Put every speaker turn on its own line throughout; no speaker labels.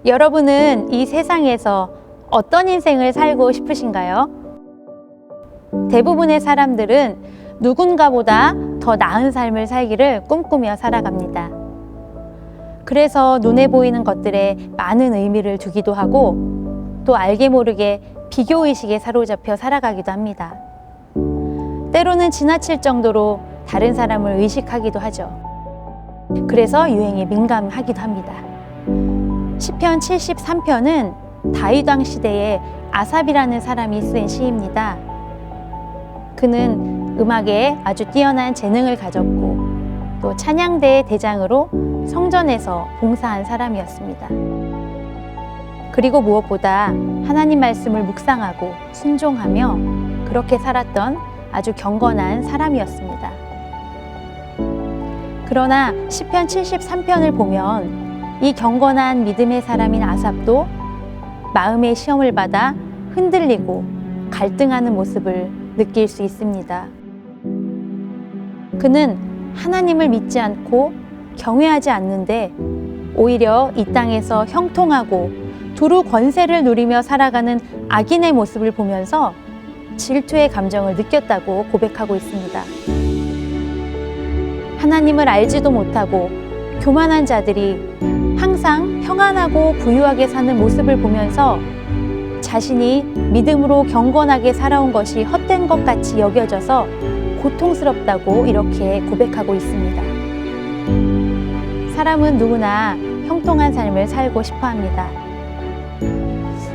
여러분은 이 세상에서 어떤 인생을 살고 싶으신가요? 대부분의 사람들은 누군가보다 더 나은 삶을 살기를 꿈꾸며 살아갑니다. 그래서 눈에 보이는 것들에 많은 의미를 두기도 하고 또 알게 모르게 비교의식에 사로잡혀 살아가기도 합니다. 때로는 지나칠 정도로 다른 사람을 의식하기도 하죠. 그래서 유행에 민감하기도 합니다. 시편 73편은 다윗 왕 시대에 아삽이라는 사람이 쓴 시입니다. 그는 음악에 아주 뛰어난 재능을 가졌고 또 찬양대의 대장으로 성전에서 봉사한 사람이었습니다. 그리고 무엇보다 하나님 말씀을 묵상하고 순종하며 그렇게 살았던 아주 경건한 사람이었습니다. 그러나 시편 73편을 보면 이 경건한 믿음의 사람인 아삽도 마음의 시험을 받아 흔들리고 갈등하는 모습을 느낄 수 있습니다. 그는 하나님을 믿지 않고 경외하지 않는데 오히려 이 땅에서 형통하고 두루 권세를 누리며 살아가는 악인의 모습을 보면서 질투의 감정을 느꼈다고 고백하고 있습니다. 하나님을 알지도 못하고 교만한 자들이 항상 평안하고 부유하게 사는 모습을 보면서 자신이 믿음으로 경건하게 살아온 것이 헛된 것 같이 여겨져서 고통스럽다고 이렇게 고백하고 있습니다. 사람은 누구나 형통한 삶을 살고 싶어 합니다.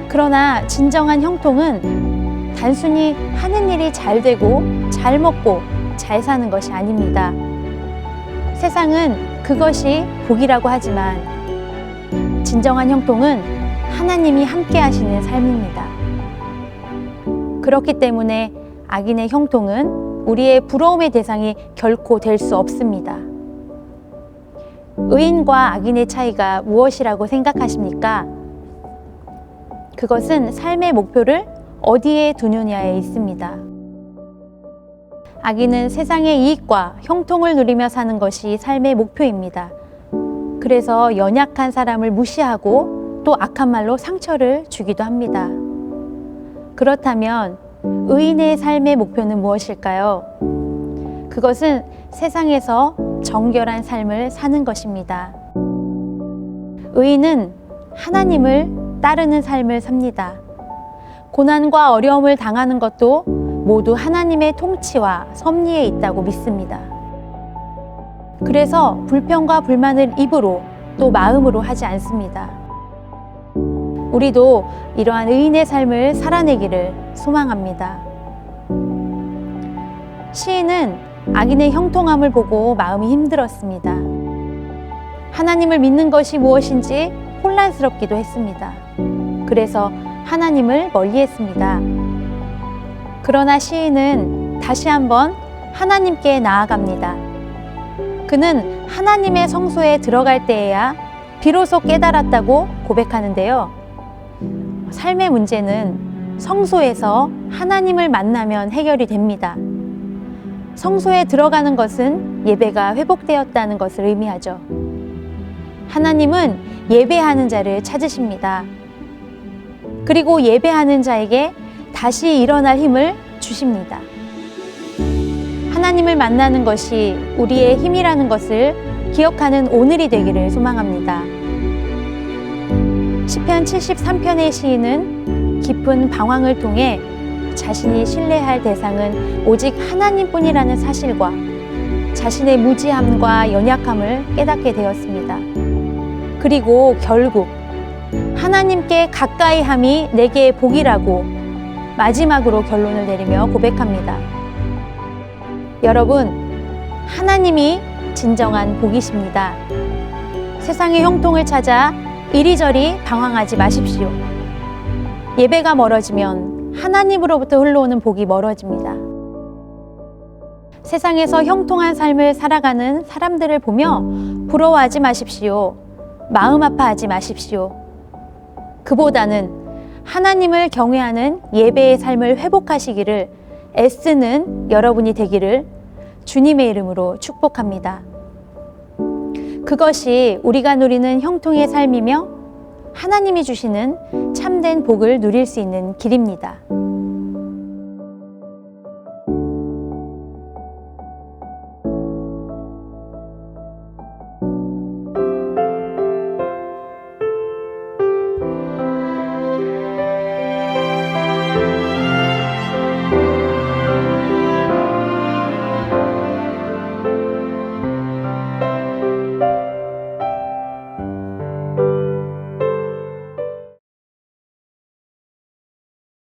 그러나 진정한 형통은 단순히 하는 일이 잘 되고 잘 먹고 잘 사는 것이 아닙니다. 세상은 그것이 복이라고 하지만 진정한 형통은 하나님이 함께 하시는 삶입니다. 그렇기 때문에 악인의 형통은 우리의 부러움의 대상이 결코 될 수 없습니다. 의인과 악인의 차이가 무엇이라고 생각하십니까? 그것은 삶의 목표를 어디에 두느냐에 있습니다. 악인은 세상의 이익과 형통을 누리며 사는 것이 삶의 목표입니다. 그래서 연약한 사람을 무시하고 또 악한 말로 상처를 주기도 합니다. 그렇다면 의인의 삶의 목표는 무엇일까요? 그것은 세상에서 정결한 삶을 사는 것입니다. 의인은 하나님을 따르는 삶을 삽니다. 고난과 어려움을 당하는 것도 모두 하나님의 통치와 섭리에 있다고 믿습니다. 그래서 불평과 불만을 입으로 또 마음으로 하지 않습니다. 우리도 이러한 의인의 삶을 살아내기를 소망합니다. 시인은 악인의 형통함을 보고 마음이 힘들었습니다. 하나님을 믿는 것이 무엇인지 혼란스럽기도 했습니다. 그래서 하나님을 멀리했습니다. 그러나 시인은 다시 한번 하나님께 나아갑니다. 그는 하나님의 성소에 들어갈 때에야 비로소 깨달았다고 고백하는데요. 삶의 문제는 성소에서 하나님을 만나면 해결이 됩니다. 성소에 들어가는 것은 예배가 회복되었다는 것을 의미하죠. 하나님은 예배하는 자를 찾으십니다. 그리고 예배하는 자에게 다시 일어날 힘을 주십니다. 하나님을 만나는 것이 우리의 힘이라는 것을 기억하는 오늘이 되기를 소망합니다. 시편 73편의 시인은 깊은 방황을 통해 자신이 신뢰할 대상은 오직 하나님뿐이라는 사실과 자신의 무지함과 연약함을 깨닫게 되었습니다. 그리고 결국 하나님께 가까이 함이 내게 복이라고 마지막으로 결론을 내리며 고백합니다. 여러분, 하나님이 진정한 복이십니다. 세상의 형통을 찾아 이리저리 방황하지 마십시오. 예배가 멀어지면 하나님으로부터 흘러오는 복이 멀어집니다. 세상에서 형통한 삶을 살아가는 사람들을 보며 부러워하지 마십시오. 마음 아파하지 마십시오. 그보다는 하나님을 경외하는 예배의 삶을 회복하시기를 애쓰는 여러분이 되기를 주님의 이름으로 축복합니다. 그것이 우리가 누리는 형통의 삶이며 하나님이 주시는 참된 복을 누릴 수 있는 길입니다.